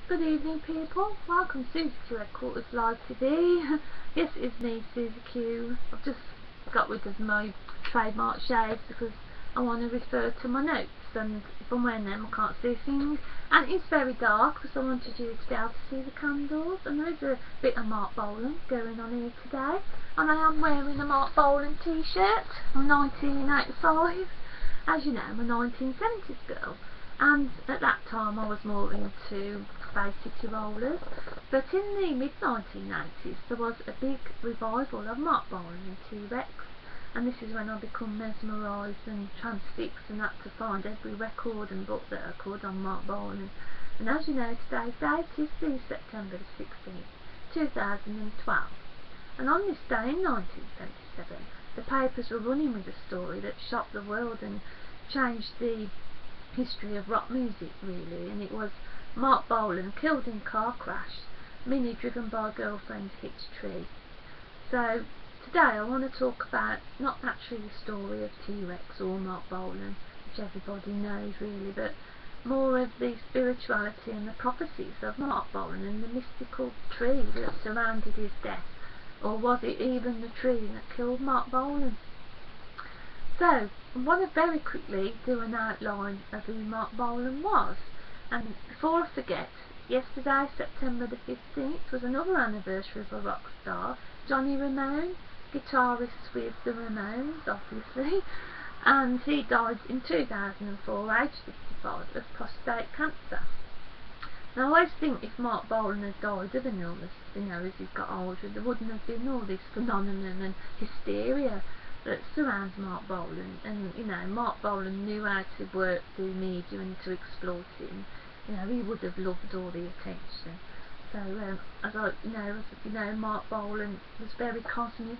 Good evening, people. Welcome to Susie Q Headquarters Live TV. Yes, it's me, Susie Q. I've just got rid of my trademark shades because I want to refer to my notes, and if I'm wearing them I can't see things, and it's very dark because I wanted you to be able to see the candles. And there's a bit of MARC BOLAN going on here today, and I am wearing a MARC BOLAN t-shirt from 1985. As you know, I'm a 1970s girl, and at that time I was more into Space City Rollers, but in the mid-1980s there was a big revival of MARC BOLAN and T-Rex, and this is when I become mesmerised and transfixed and had to find every record and book that I could on MARC BOLAN. And as you know, today's date is the September the 16th, 2012, and on this day in 1977 the papers were running with a story that shocked the world and changed the history of rock music really, and it was MARC BOLAN killed in car crash, Mini driven by girlfriend hits tree. So today I want to talk about not actually the story of T-Rex or MARC BOLAN, which everybody knows really, but more of the spirituality and the prophecies of MARC BOLAN and the mystical tree that surrounded his death. Or was it even the tree that killed MARC BOLAN? So I want to very quickly do an outline of who MARC BOLAN was. And before I forget, yesterday, September the 15th, was another anniversary of a rock star, Johnny Ramone, guitarist with the Ramones, obviously, and he died in 2004, aged 55, of prostate cancer. Now I always think if MARC BOLAN had died of an illness, as he's got older, there wouldn't have been all this phenomenon and hysteria that surrounds MARC BOLAN. And MARC BOLAN knew how to work the media and to exploit it, and he would have loved all the attention. So MARC BOLAN was very cosmic,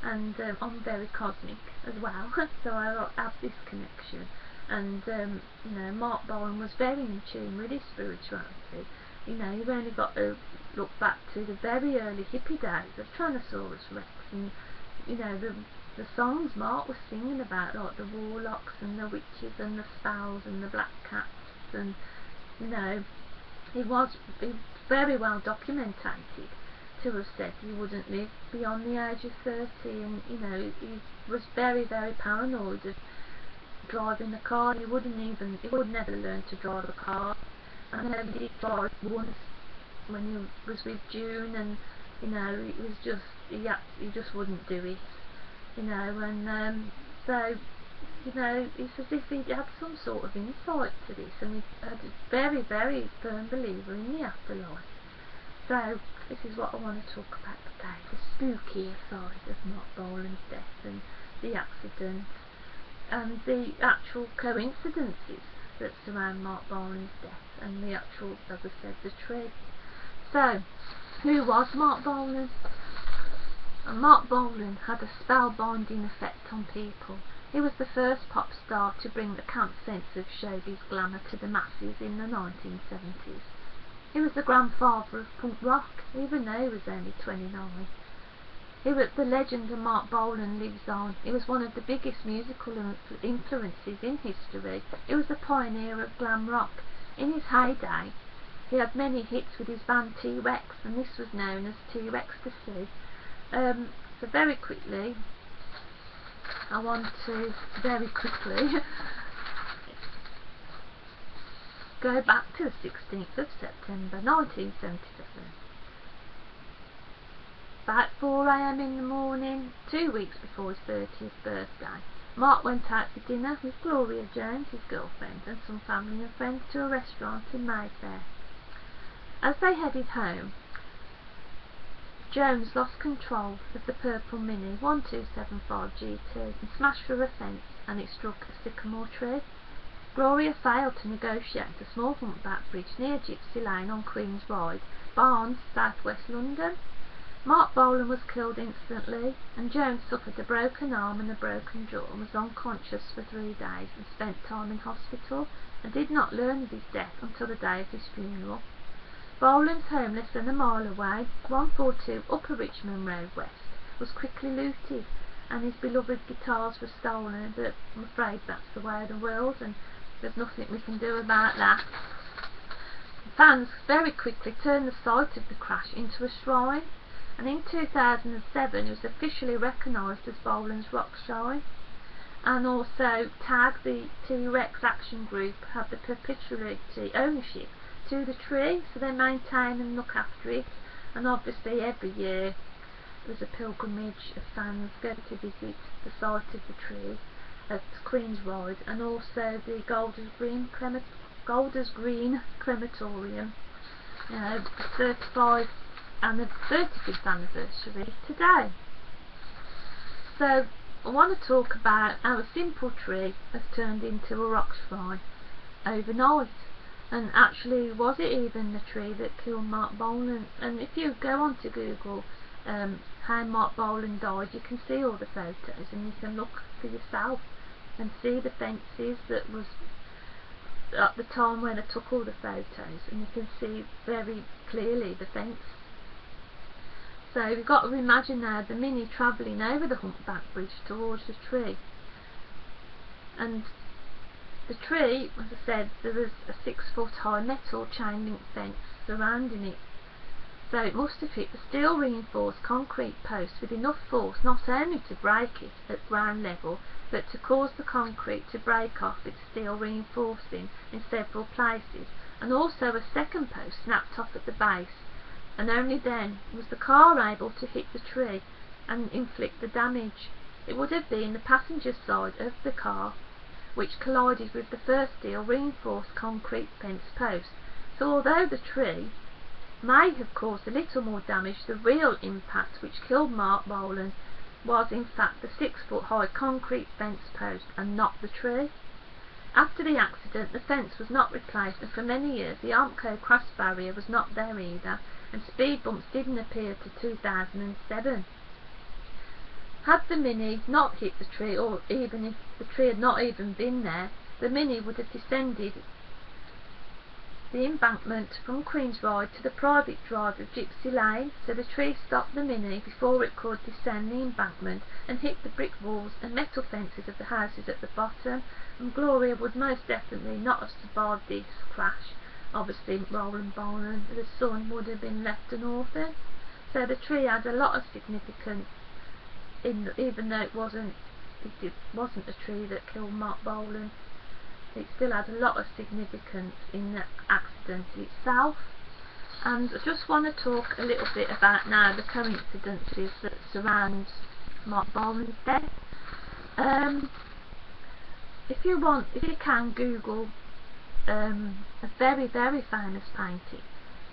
and I'm very cosmic as well. So I have this connection, and MARC BOLAN was very in tune with his spirituality. You've only got to look back to the very early hippie days of Tyrannosaurus Rex, and the songs Mark was singing about, like the warlocks and the witches and the spells and the black cats, and it was very well documented to have said he wouldn't live beyond the age of 30, and he was very, very paranoid of driving a car. He would never learn to drive a car, and then he did drive once when he was with June, and it was just he just wouldn't do it. So it's as if he had some sort of insight to this, and he's a very, very firm believer in the afterlife. So this is what I want to talk about today, the spookier side of MARC BOLAN's death, and the accident, and the actual coincidences that surround MARC BOLAN's death, and the actual, as I said, the tree. So, who was MARC BOLAN? And MARC BOLAN had a spellbinding effect on people. He was the first pop star to bring the camp sense of showbiz glamour to the masses in the 1970s. He was the grandfather of punk rock, even though he was only 29. The legend of MARC BOLAN lives on. He was one of the biggest musical influences in history. He was the pioneer of glam rock. In his heyday, he had many hits with his band T-Rex, and this was known as T-Rextasy. So very quickly, I want to very quickly go back to the 16th of September 1977. About 4 AM in the morning, 2 weeks before his 30th birthday, Mark went out for dinner with Gloria Jones, his girlfriend, and some family and friends to a restaurant in Mayfair. As they headed home, Jones lost control of the purple Mini 1275 GT and smashed through a fence, and it struck a sycamore tree. Gloria failed to negotiate a small humpback bridge near Gypsy Lane on Queen's Ride, Barnes, southwest London. MARC BOLAN was killed instantly, and Jones suffered a broken arm and a broken jaw, and was unconscious for 3 days and spent time in hospital, and did not learn of his death until the day of his funeral. Bolan's home, less than a mile away, 142 Upper Richmond Road West, was quickly looted, and his beloved guitars were stolen, but I'm afraid that's the way of the world, and there's nothing we can do about that. fans very quickly turned the site of the crash into a shrine, and in 2007 it was officially recognised as Bolan's Rock Shrine. And also TAG, the T-Rex Action Group, have the perpetuity ownership to the tree, so they maintain and look after it. And obviously every year there's a pilgrimage of fans go to visit the site of the tree at Queen's Ride, and also the Golders Green Crematorium, you know, 35th and the 35th anniversary today. So I want to talk about how a simple tree has turned into a rock shrine overnight. And actually, was it even the tree that killed MARC BOLAN? And if you go onto Google how MARC BOLAN died, you can see all the photos, and you can look for yourself and see the fences that was at the time when I took all the photos, and you can see very clearly the fence. So you've got to imagine now the Mini travelling over the humpback bridge towards the tree. And the tree, as I said, there was a 6-foot high metal chain link fence surrounding it. So it must have hit the steel reinforced concrete post with enough force not only to break it at ground level, but to cause the concrete to break off its steel reinforcing in several places, and also a second post snapped off at the base, and only then was the car able to hit the tree and inflict the damage. It would have been the passenger side of the car which collided with the first steel reinforced concrete fence post. So although the tree may have caused a little more damage, the real impact which killed MARC BOLAN was in fact the 6-foot high concrete fence post and not the tree. After the accident, the fence was not replaced, and for many years the Armco cross barrier was not there either, and speed bumps didn't appear to 2007. Had the Mini not hit the tree, or even if the tree had not even been there, the Mini would have descended the embankment from Queen's Ride to the private drive of Gypsy Lane, so the tree stopped the Mini before it could descend the embankment and hit the brick walls and metal fences of the houses at the bottom, and Gloria would most definitely not have survived this crash. Obviously Roland Bolan, the son, would have been left an orphan. So the tree had a lot of significance, even though it wasn't a tree that killed MARC BOLAN. It still had a lot of significance in the accident itself. And I just want to talk a little bit about now the coincidences that surround MARC BOLAN's death. If you can Google a very famous painting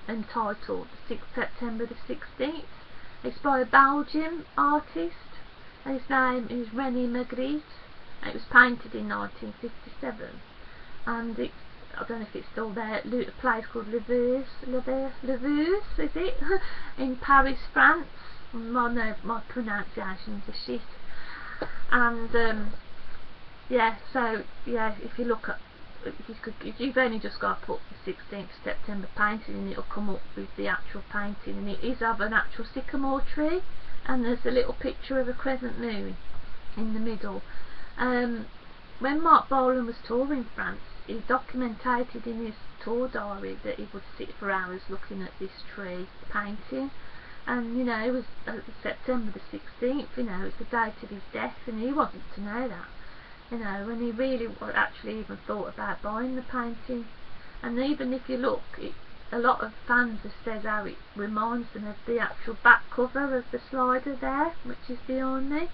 entitled September the 16th. It's by a Belgian artist, and his name is René Magritte. It was painted in 1957, and I don't know if it's still there, at a place called Le Vuse, is it? In Paris, France. My pronunciations are shit. And yeah, so yeah, if you look at, you've only just got to put the 16th September painting and it'll come up with the actual painting, and it is of an actual sycamore tree, and there's a little picture of a crescent moon in the middle. When MARC BOLAN was touring France, he documented in his tour diary that he would sit for hours looking at this tree painting, and you know, it was September the 16th, you know, it's the date of his death, and he wasn't to know that, you know, and he really actually even thought about buying the painting. And even if you look, a lot of fans have said how it reminds them of the actual back cover of the slider there, which is behind me.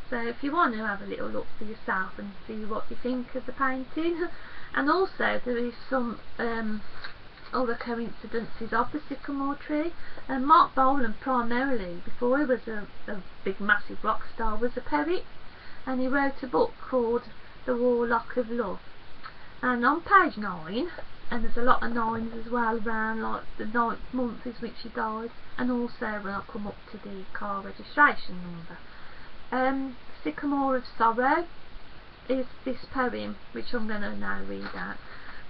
So if you want to have a little look for yourself and see what you think of the painting. And also there is some other coincidences of the sycamore tree. MARC BOLAN primarily, before he was a big massive rock star, was a poet, and he wrote a book called The Warlock of Love. And on page 9, and there's a lot of 9s as well around, like the 9th month is which he died, and also when I come up to the car registration number. Sycamore of Sorrow is this poem, which I'm going to now read out.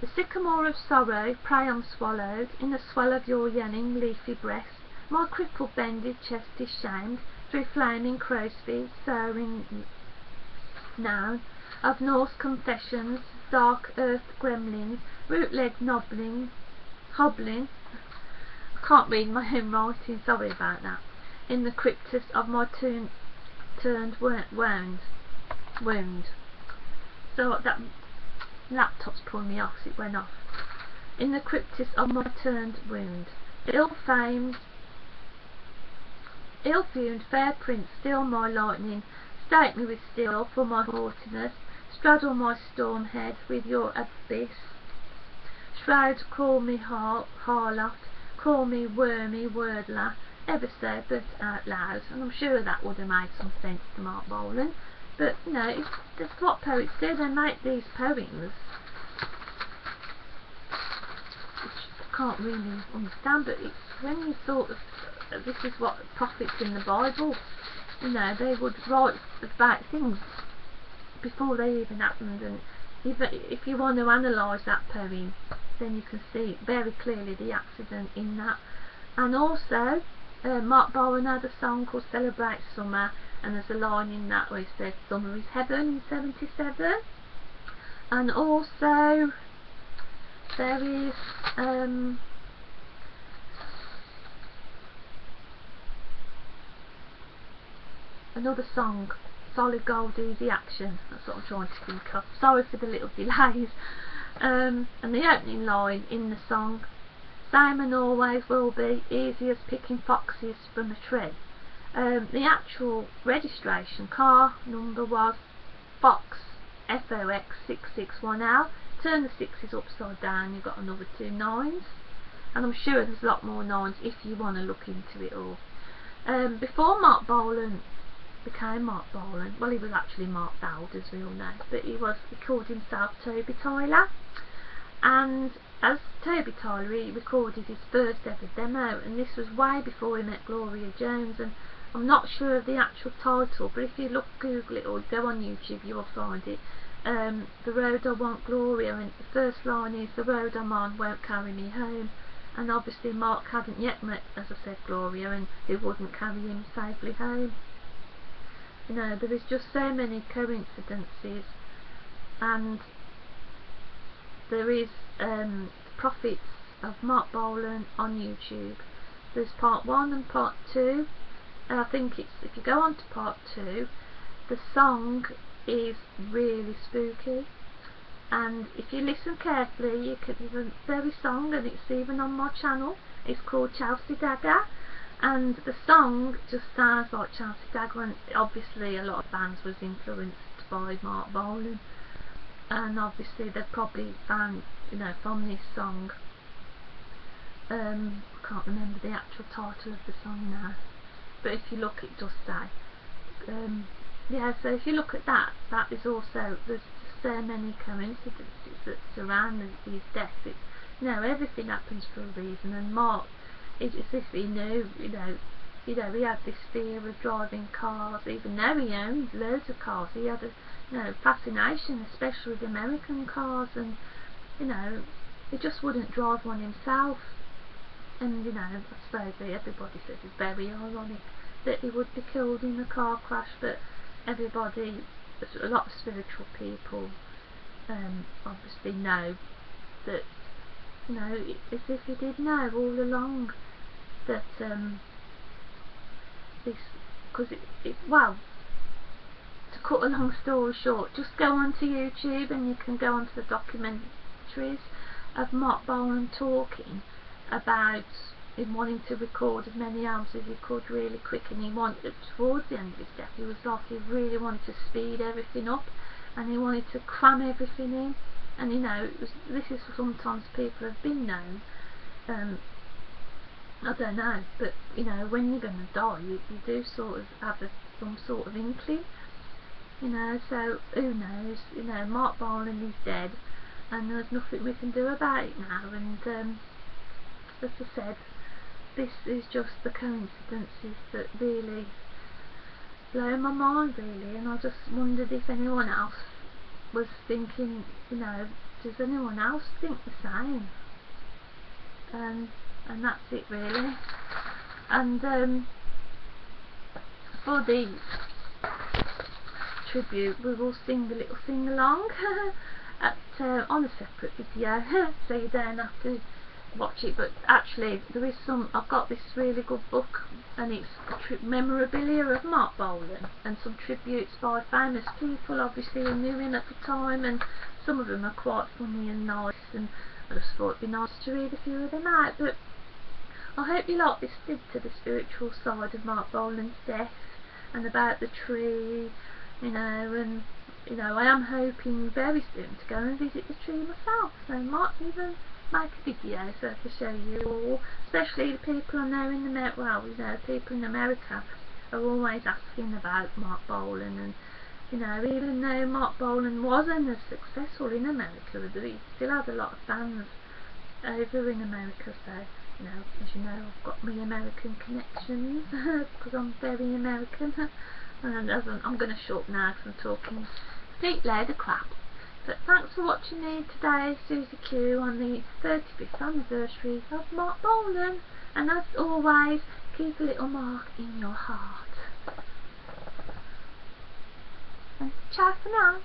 The sycamore of sorrow, prey unswallowed, in the swell of your yelling leafy breast, my crippled bended chest is shamed, through flaming crowsfeet, soaring noun, of Norse confessions, dark earth gremlins, root-legged noblings, hobbling, I can't read my own writing, sorry about that, in the cryptus of my turned wound. So that laptop's pulling me off, so it went off. In the cryptus of my turned wound, ill-famed, ill-fumed fair prince, still my lightning, stake me with steel for my haughtiness, straddle my storm head with your abyss. Shroud, call me harlot, call me wormy wordler, ever so but out loud. And I'm sure that would have made some sense to Marc Bolan, but you know, that's what poets do. They make these poems which I can't really understand, but it's when you sort of, this is what prophets in the Bible, you know, they would write about things before they even happened, and if you want to analyse that poem, then you can see very clearly the accident in that. And also Marc Bolan had a song called Celebrate Summer, and there's a line in that where he says summer is heaven in 77. And also there is another song, Solid Gold Easy Action, that's what I'm trying to think of, sorry for the little delays. And the opening line in the song, same and always will be, easy as picking foxes from a tree. The actual registration car number was Fox FOX 661L. Turn the sixes upside down, you've got another 2 9s, and I'm sure there's a lot more 9s if you want to look into it all. Before Marc Bolan became Marc Bolan, well, he was actually Mark Dowd, as we all know, but he called himself Toby Tyler, and as Toby Tyler he recorded his first ever demo, and this was way before he met Gloria Jones, and I'm not sure of the actual title, but if you Google it or go on YouTube, you will find it. The road I want Gloria, and the first line is, the road I'm on won't carry me home. And obviously Mark hadn't yet met, as I said, Gloria, and it wouldn't carry him safely home. You know, there is just so many coincidences, and there is Prophets of Marc Bolan on YouTube. There's part 1 and part 2, and I think it's, if you go on to part 2, the song is really spooky, and if you listen carefully, you can, it's a very song, and it's even on my channel. It's called Chelsea Dagger, and the song just sounds like Chelsea Dagger, and obviously a lot of bands was influenced by Marc Bolan, and obviously they've probably found, you know, from this song, I can't remember the actual title of the song now, but if you look, it does say, yeah, so if you look at that, that is also, there's just so many coincidences that surround his death. It's, you know, everything happens for a reason, and Mark, it's as if he knew, you know, he had this fear of driving cars, even though he owned loads of cars. He had a, you know, fascination, especially with American cars, and you know, he just wouldn't drive one himself. And you know, I suppose everybody says it's very ironic that he would be killed in a car crash, but everybody, a lot of spiritual people, obviously know that, you know, as if he did know all along that this, because well, to cut a long story short, just go onto YouTube and you can go onto the documentaries of Marc Bolan talking about him wanting to record as many albums as he could really quick, and he wanted, towards the end of his death, he was like, he really wanted to speed everything up, and he wanted to cram everything in, and you know, this is sometimes people have been known, I don't know, but you know, when you're going to die, you do sort of have some sort of inkling, you know, so who knows, you know, Marc Bolan is dead, and there's nothing we can do about it now, and as I said, this is just the coincidences that really blow my mind, really, and I just wondered if anyone else was thinking, you know, does anyone else think the same? And that's it, really. And for the tribute, we will sing a little sing along at on a separate video, so you don't have to watch it, but actually there is some, I've got this really good book, and it's memorabilia of Marc Bolan and some tributes by famous people obviously who knew him at the time, and some of them are quite funny and nice, and I just thought it'd be nice to read a few of them out. But I hope you like this dig to the spiritual side of Marc Bolan's death and about the tree, you know, and you know, I am hoping very soon to go and visit the tree myself, so I might even make a video so I can show you all, especially the people I know in America. Well, you know, people in America are always asking about Marc Bolan, and you know, even though Marc Bolan wasn't as successful in America, he still had a lot of fans over in America, so you know, as you know, I've got my American connections because I'm very American. And I'm going to shut now because I'm talking a complete load of crap. But thanks for watching me today, Susie Q, on the 35th anniversary of Marc Bolan. And as always, keep a little mark in your heart. And ciao for now.